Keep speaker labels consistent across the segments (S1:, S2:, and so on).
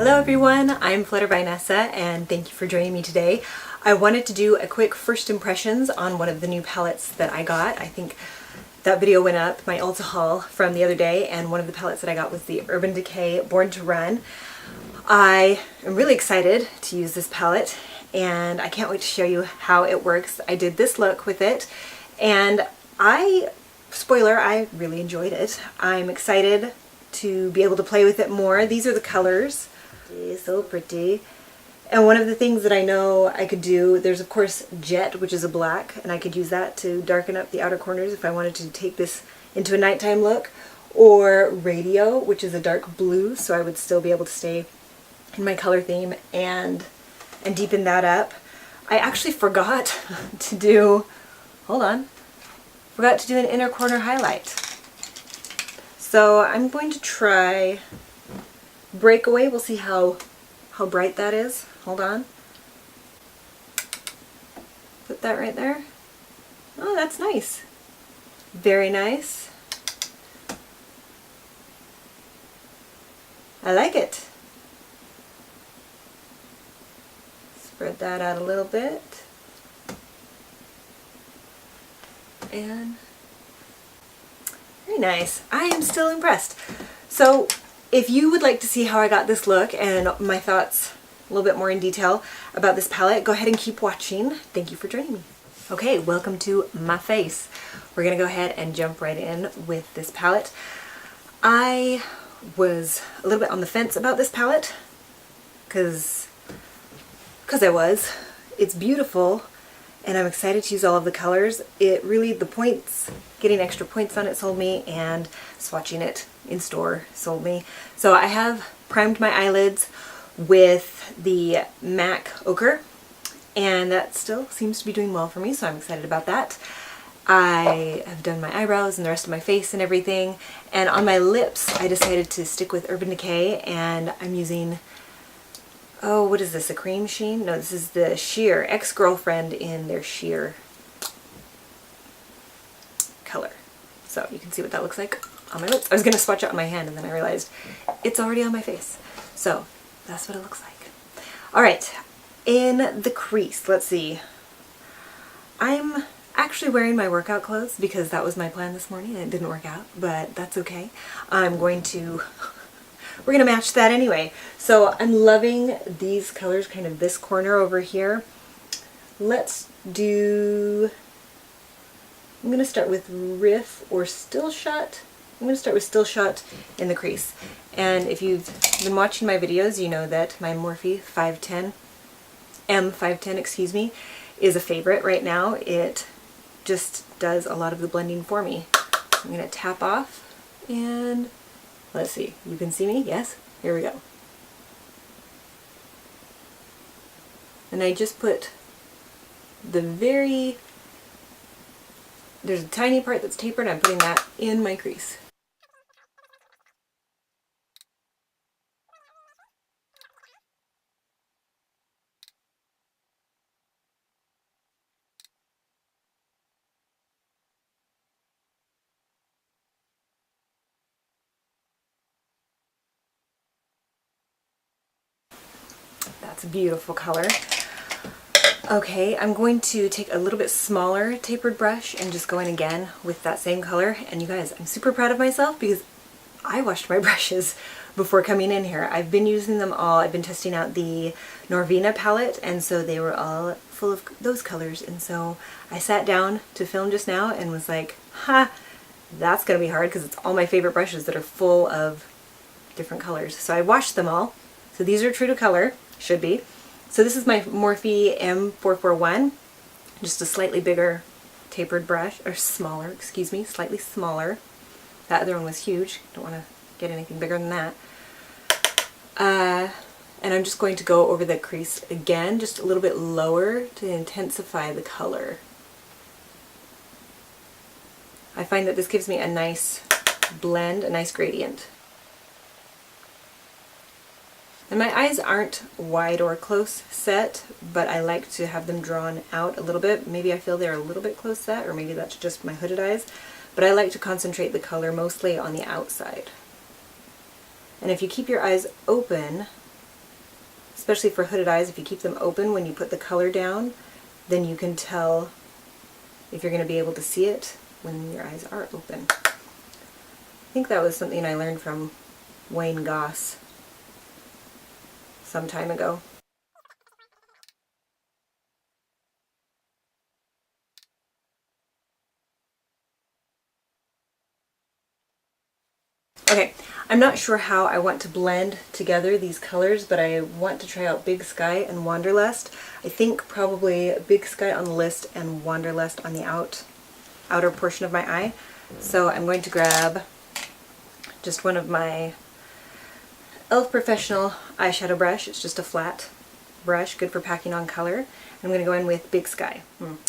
S1: Hello everyone, I'm Flutter by Nessa and thank you for joining me today. I wanted to do a quick first impressions on one of the new palettes that I got. I think that video went up, my Ulta haul from the other day, and one of the palettes that I got was the Urban Decay Born to Run. I am really excited to use this palette and I can't wait to show you how it works. I did this look with it and spoiler, I really enjoyed it. I'm excited to be able to play with it more. These are the colors. It's so pretty. And one of the things that I know I could do, there's of course Jet, which is a black, and I could use that to darken up the outer corners if I wanted to take this into a nighttime look, or Radio, which is a dark blue, so I would still be able to stay in my color theme and deepen that up. I actually forgot to do, forgot to do an inner corner highlight. So I'm going to try Breakaway. We'll see how bright that is. Hold on. Put that right there. Oh, that's nice. Very nice. I like it. Spread that out a little bit. And very nice. I am still impressed. So if you would like to see how I got this look and my thoughts a little bit more in detail about this palette, go ahead and keep watching. Thank you for joining me. Okay, welcome to my face. We're going to go ahead and jump right in with this palette. I was a little bit on the fence about this palette because it's beautiful and I'm excited to use all of the colors. It really, the points, getting extra points on it sold me, and swatching it in store sold me. So I have primed my eyelids with the MAC Ochre, and that still seems to be doing well for me, so I'm excited about that. I have done my eyebrows and the rest of my face and everything, and on my lips I decided to stick with Urban Decay, and I'm using, oh, what is this, a cream sheen? No, this is the sheer, Ex-Girlfriend in their sheer color. So you can see what that looks like on my lips. I was going to swatch it on my hand and then I realized it's already on my face. So that's what it looks like. Alright, in the crease, let's see. I'm actually wearing my workout clothes because that was my plan this morning and it didn't work out, but that's okay. We're going to match that anyway. So I'm loving these colors, kind of this corner over here. Let's do, I'm going to start with Riff or Still Shot. I'm going to start with Still Shot in the crease. And if you've been watching my videos, you know that my Morphe 510, M510, excuse me, is a favorite right now. It just does a lot of the blending for me. I'm going to tap off and let's see. You can see me? Yes? Here we go. And I just put there's a tiny part that's tapered. I'm putting that in my crease. That's a beautiful color. Okay, I'm going to take a little bit smaller tapered brush and just go in again with that same color. And you guys, I'm super proud of myself because I washed my brushes before coming in here. I've been using them all. I've been testing out the Norvina palette, and so they were all full of those colors. And so I sat down to film just now and was like, ha, that's going to be hard because it's all my favorite brushes that are full of different colors. So I washed them all. So these are true to color. Should be. So this is my Morphe M441, just a slightly bigger tapered brush, or smaller, excuse me, slightly smaller. That other one was huge. Don't want to get anything bigger than that. And I'm just going to go over the crease again, just a little bit lower to intensify the color. I find that this gives me a nice blend, a nice gradient. And my eyes aren't wide or close set, but I like to have them drawn out a little bit. Maybe I feel they're a little bit close set, or maybe that's just my hooded eyes. But I like to concentrate the color mostly on the outside. And if you keep your eyes open, especially for hooded eyes, if you keep them open when you put the color down, then you can tell if you're going to be able to see it when your eyes are open. I think that was something I learned from Wayne Goss some time ago. Okay, I'm not sure how I want to blend together these colors, but I want to try out Big Sky and Wanderlust. I think probably Big Sky on the list and Wanderlust on the outer portion of my eye. So I'm going to grab just one of my e.l.f. Professional eyeshadow brush. It's just a flat brush, good for packing on color. I'm going to go in with Big Sky. I'm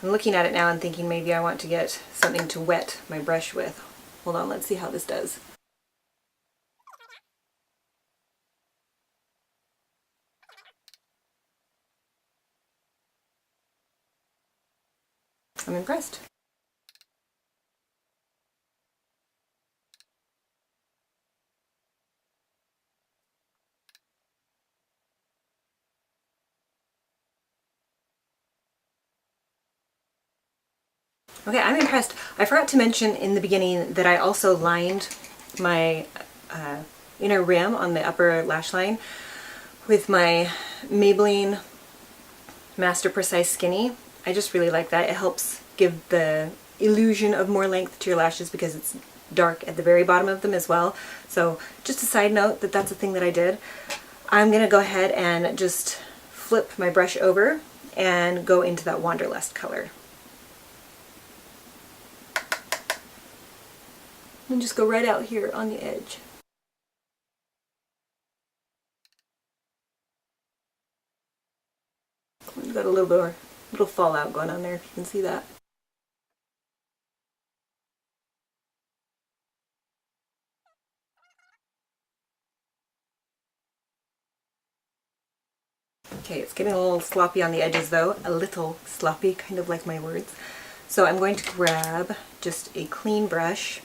S1: looking at it now and thinking maybe I want to get something to wet my brush with. Hold on, let's see how this does. I'm impressed. Okay, I'm impressed. I forgot to mention in the beginning that I also lined my inner rim on the upper lash line with my Maybelline Master Precise Skinny. I just really like that. It helps give the illusion of more length to your lashes because it's dark at the very bottom of them as well. So just a side note that that's a thing that I did. I'm going to go ahead and just flip my brush over and go into that Wanderlust color. And just go right out here on the edge. We've got a little fallout going on there, if you can see that. Okay, it's getting a little sloppy on the edges though, a little sloppy, kind of like my words. So I'm going to grab just a clean brush,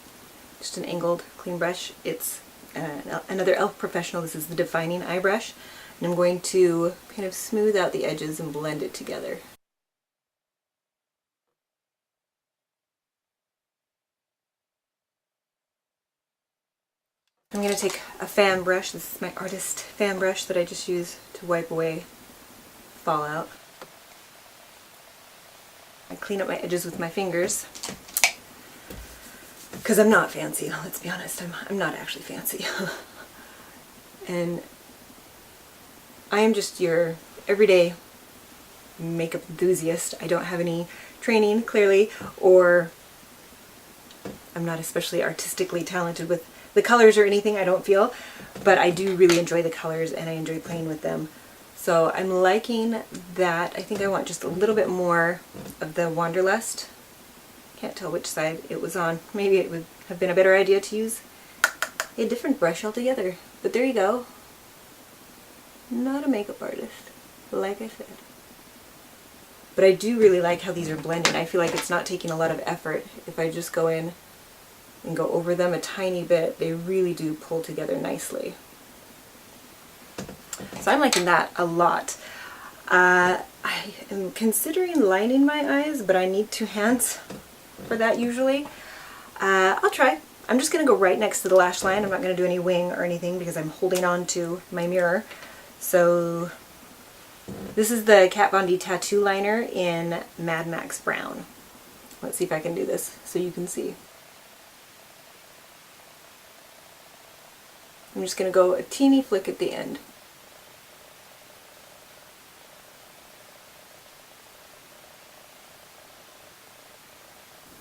S1: just an angled clean brush. It's another e.l.f. Professional. This is the Defining Eye Brush. And I'm going to kind of smooth out the edges and blend it together. I'm going to take a fan brush. This is my artist fan brush that I just use to wipe away fallout. I clean up my edges with my fingers because I'm not fancy. Let's be honest, I'm not actually fancy. And I am just your everyday makeup enthusiast. I don't have any training, clearly, or I'm not especially artistically talented with the colors or anything, I don't feel, but I do really enjoy the colors and I enjoy playing with them. So I'm liking that. I think I want just a little bit more of the Wanderlust. Can't tell which side it was on. Maybe it would have been a better idea to use a different brush altogether. But there you go. Not a makeup artist, like I said. But I do really like how these are blending. I feel like it's not taking a lot of effort. If I just go in and go over them a tiny bit, they really do pull together nicely. So I'm liking that a lot. I am considering lining my eyes, but I need 2 hands for that usually. I'll try. I'm just going to go right next to the lash line. I'm not going to do any wing or anything because I'm holding on to my mirror. So this is the Kat Von D Tattoo Liner in Mad Max Brown. Let's see if I can do this so you can see. I'm just going to go a teeny flick at the end.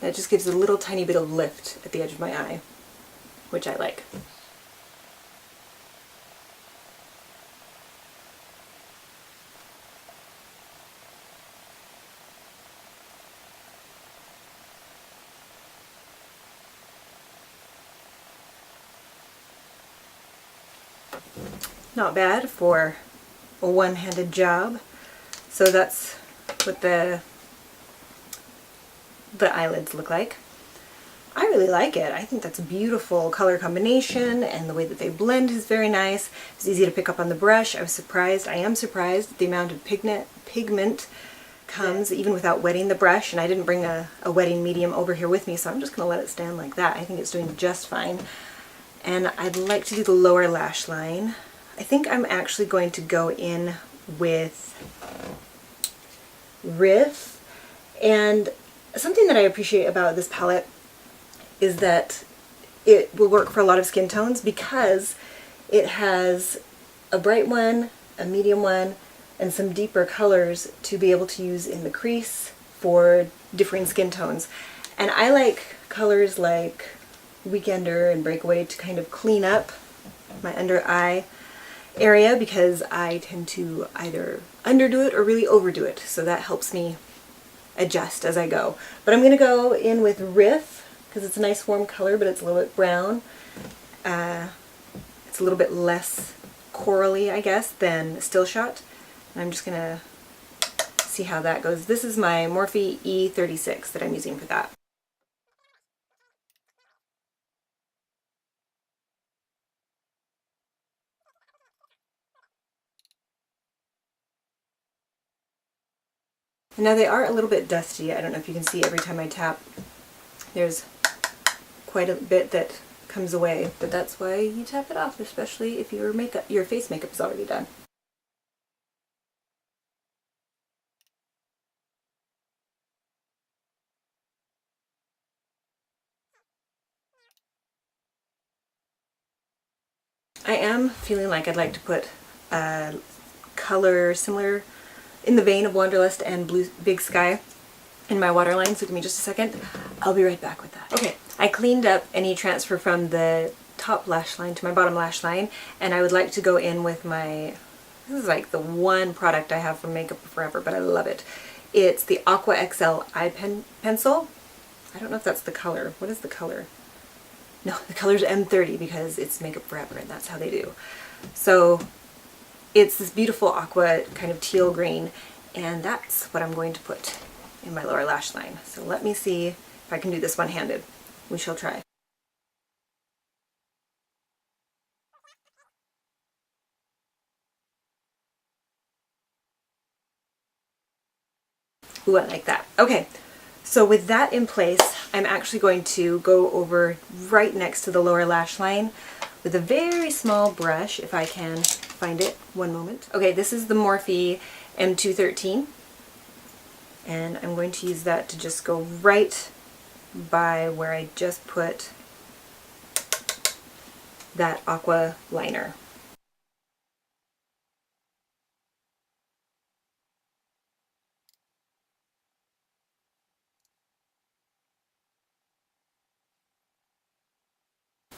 S1: That just gives a little tiny bit of lift at the edge of my eye, which I like. Not bad for a one-handed job. So that's what the eyelids look like. I really like it. I think that's a beautiful color combination, and the way that they blend is very nice. It's easy to pick up on the brush. I am surprised at the amount of pigment comes even without wetting the brush, and I didn't bring a wetting medium over here with me, so I'm just going to let it stand like that. I think it's doing just fine. And I'd like to do the lower lash line. I think I'm actually going to go in with Riff, and something that I appreciate about this palette is that it will work for a lot of skin tones because it has a bright one, a medium one, and some deeper colors to be able to use in the crease for differing skin tones. And I like colors like Weekender and Breakaway to kind of clean up my under eye area because I tend to either underdo it or really overdo it. So that helps me adjust as I go. But I'm going to go in with Riff because it's a nice warm color, but it's a little bit brown. It's a little bit less corally, I guess, than Still Shot. And I'm just going to see how that goes. This is my Morphe E36 that I'm using for that. Now they are a little bit dusty. I don't know if you can see every time I tap. There's quite a bit that comes away, but that's why you tap it off, especially if your face makeup is already done. I am feeling like I'd like to put a color similar in the vein of Wanderlust and Big Sky in my waterline, so give me just a second. I'll be right back with that. Okay, I cleaned up any transfer from the top lash line to my bottom lash line, and I would like to go in with my, this is like the one product I have from Makeup Forever, but I love it. It's the Aqua XL Eye Pencil. I don't know if that's the color. What is the color? No, the color's M30 because it's Makeup Forever and that's how they do. So it's this beautiful aqua kind of teal green, and that's what I'm going to put in my lower lash line. So let me see if I can do this one-handed. We shall try. Ooh, I like that. Okay, so with that in place, I'm actually going to go over right next to the lower lash line with a very small brush, if I can find it. One moment. Okay, this is the Morphe M213, and I'm going to use that to just go right by where I just put that Aqua liner.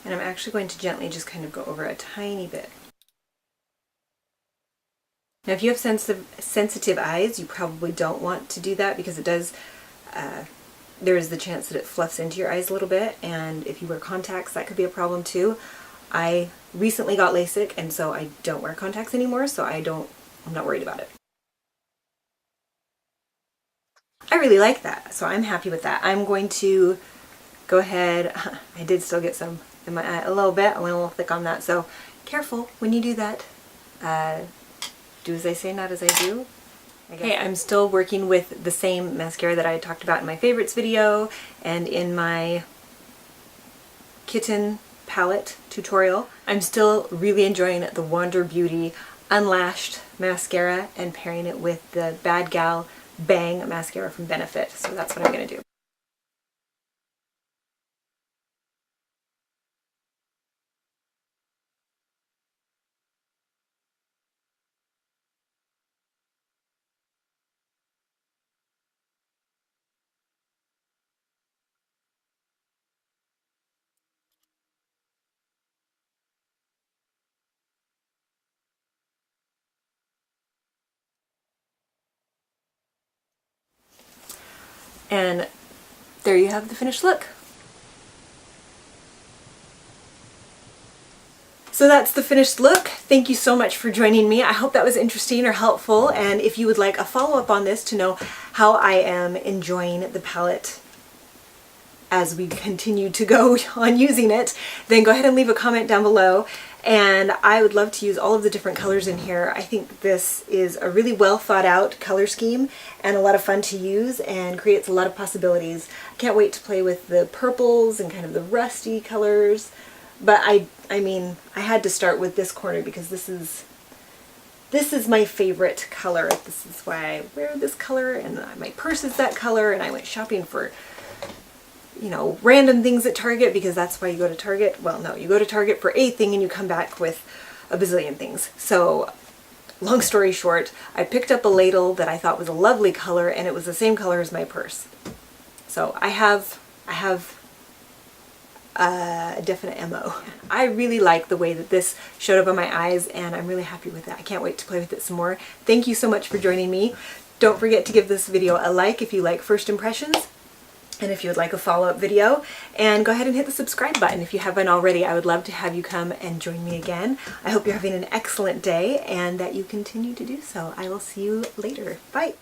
S1: And I'm actually going to gently just kind of go over a tiny bit. Now if you have sensitive eyes, you probably don't want to do that because it does, there is the chance that it fluffs into your eyes a little bit, and if you wear contacts that could be a problem too. I recently got LASIK and so I don't wear contacts anymore, so I'm not worried about it. I really like that, so I'm happy with that. I'm going to go ahead, I did still get some in my eye a little bit, I went a little thick on that, so careful when you do that. Do as I say, not as I do. Okay, I'm still working with the same mascara that I talked about in my favorites video and in my kitten palette tutorial. I'm still really enjoying the Wander Beauty Unlashed mascara and pairing it with the Bad Gal Bang mascara from Benefit, so that's what I'm going to do. And there you have the finished look. So that's the finished look. Thank you so much for joining me. I hope that was interesting or helpful, and if you would like a follow-up on this to know how I am enjoying the palette as we continue to go on using it, then go ahead and leave a comment down below. And I would love to use all of the different colors in here. I think this is a really well thought out color scheme and a lot of fun to use and creates a lot of possibilities. I can't wait to play with the purples and kind of the rusty colors. But I mean, I had to start with this corner because this is my favorite color. This is why I wear this color, and my purse is that color, and I went shopping for, you know, random things at Target because that's why you go to Target. Well, no, you go to Target for a thing and you come back with a bazillion things. So, long story short, I picked up a ladle that I thought was a lovely color, and it was the same color as my purse. So I have a definite MO. I really like the way that this showed up on my eyes, and I'm really happy with it. I can't wait to play with it some more. Thank you so much for joining me. Don't forget to give this video a like if you like first impressions, and if you would like a follow-up video, and go ahead and hit the subscribe button if you haven't already. I would love to have you come and join me again. I hope you're having an excellent day and that you continue to do so. I will see you later. Bye!